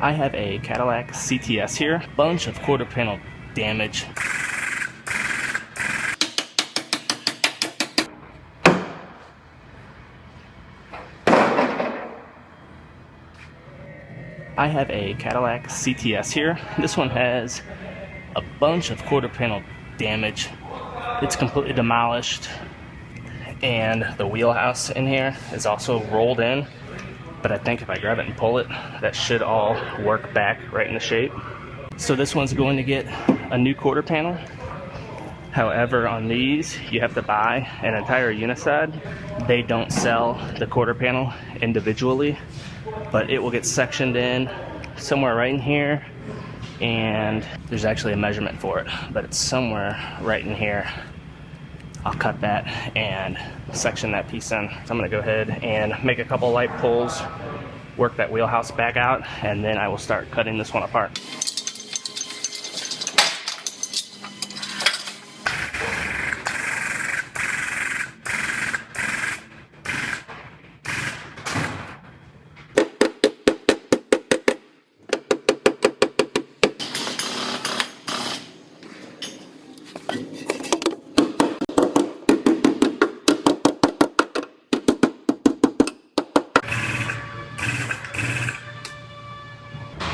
I have a Cadillac CTS here, bunch of quarter panel damage. I have a Cadillac CTS here. This one has a bunch of quarter panel damage. It's completely demolished, and the wheelhouse in here is also rolled in. But I think if I grab it and pull it, that should all work back right into shape. So this one's going to get a new quarter panel. However, on these, you have to buy an entire uniside. They don't sell the quarter panel individually, but it will get sectioned in somewhere right in here. And there's actually a measurement for it, but it's somewhere right in here. I'll cut that and section that piece in. So I'm gonna go ahead and make a couple light pulls, work that wheelhouse back out, and then I will start cutting this one apart.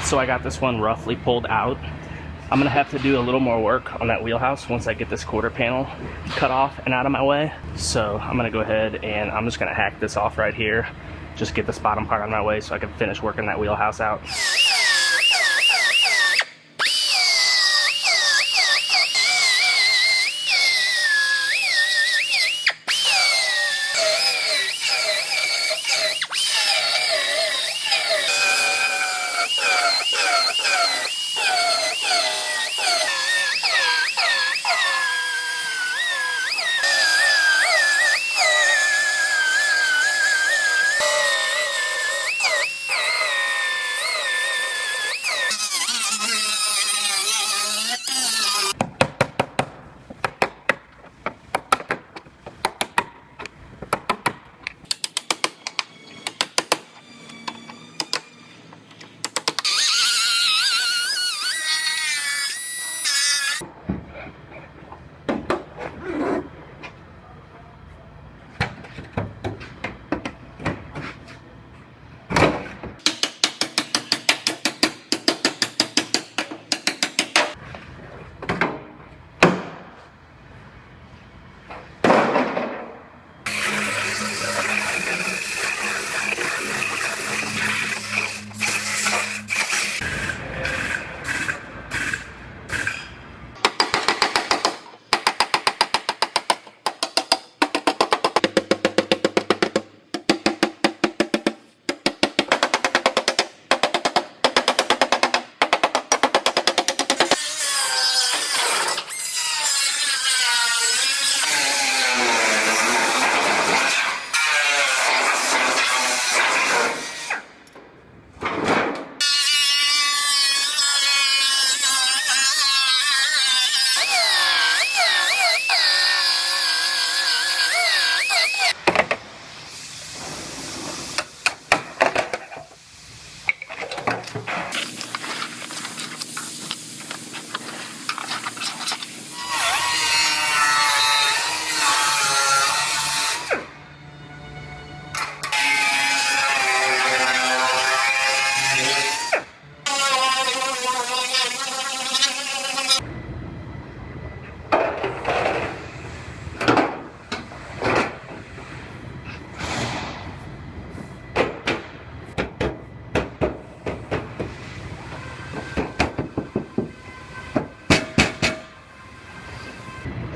So I got this one roughly pulled out. I'm gonna have to do a little more work on that wheelhouse once I get this quarter panel cut off and out of my way. So I'm gonna go ahead and I'm just gonna hack this off right here. Just get this bottom part out of my way so I can finish working that wheelhouse out.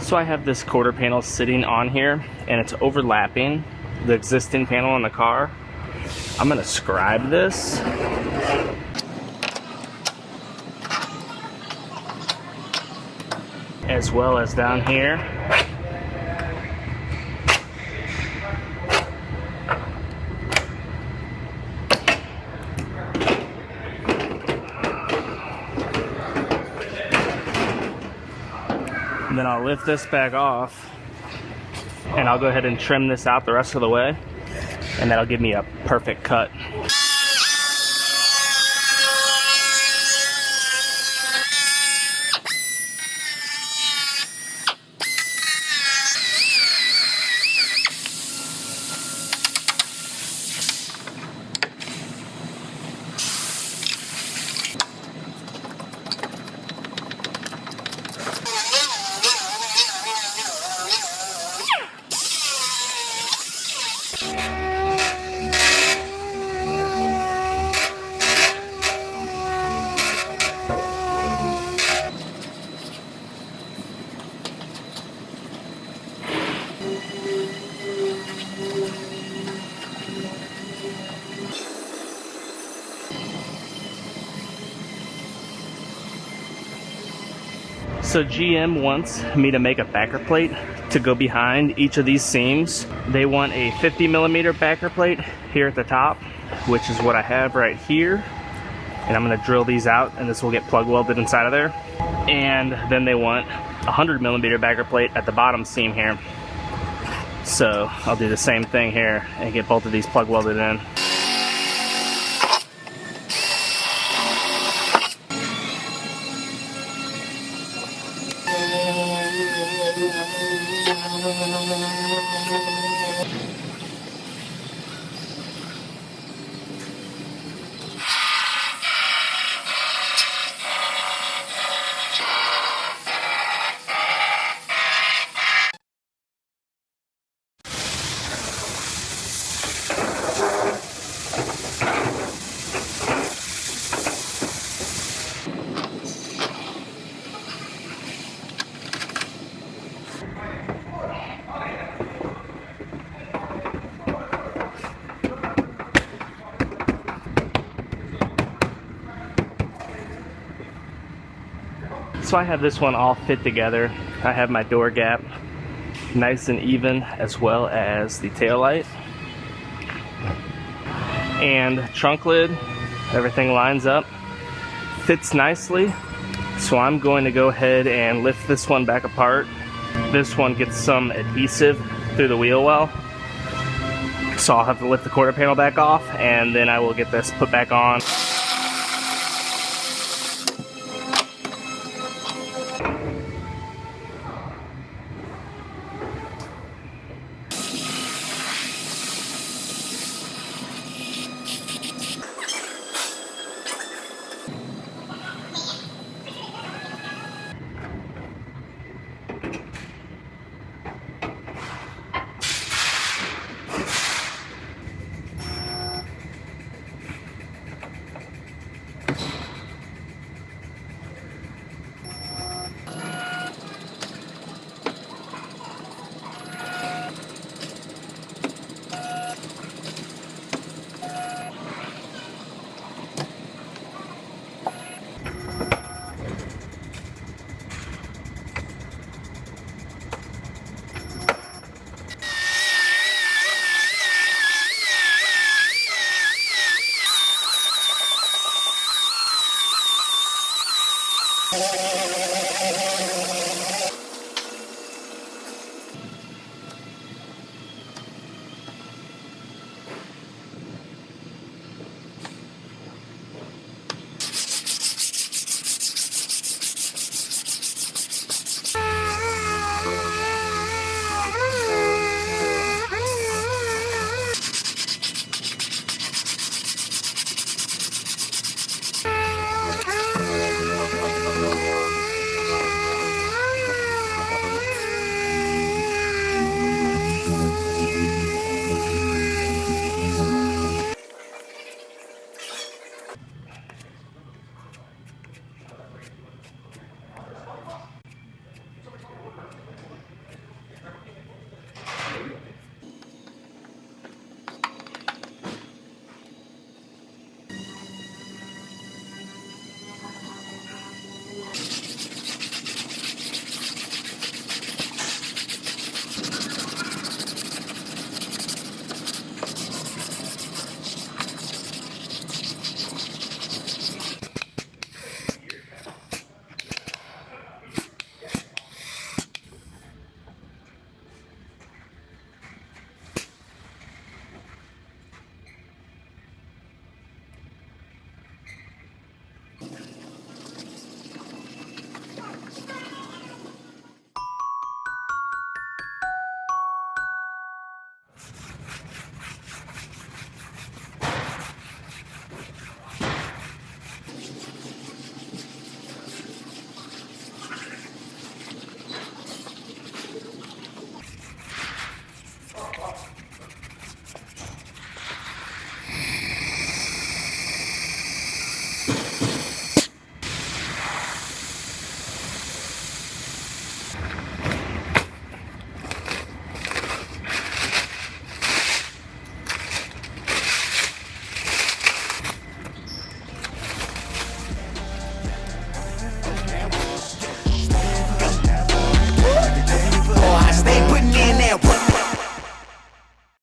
So I have this quarter panel sitting on here and it's overlapping the existing panel on the car. I'm gonna scribe this. As well as down here. And then I'll lift this back off and I'll go ahead and trim this out the rest of the way, and that'll give me a perfect cut. So GM wants me to make a backer plate to go behind each of these seams. They want a 50mm backer plate here at the top, which is what I have right here. And I'm gonna drill these out and this will get plug welded inside of there. And then they want a 100mm backer plate at the bottom seam here. So I'll do the same thing here and get both of these plug welded in. So I have this one all fit together. I have my door gap nice and even, as well as the tail light. And trunk lid, everything lines up, fits nicely. So I'm going to go ahead and lift this one back apart. This one gets some adhesive through the wheel well. So I'll have to lift the quarter panel back off and then I will get this put back on.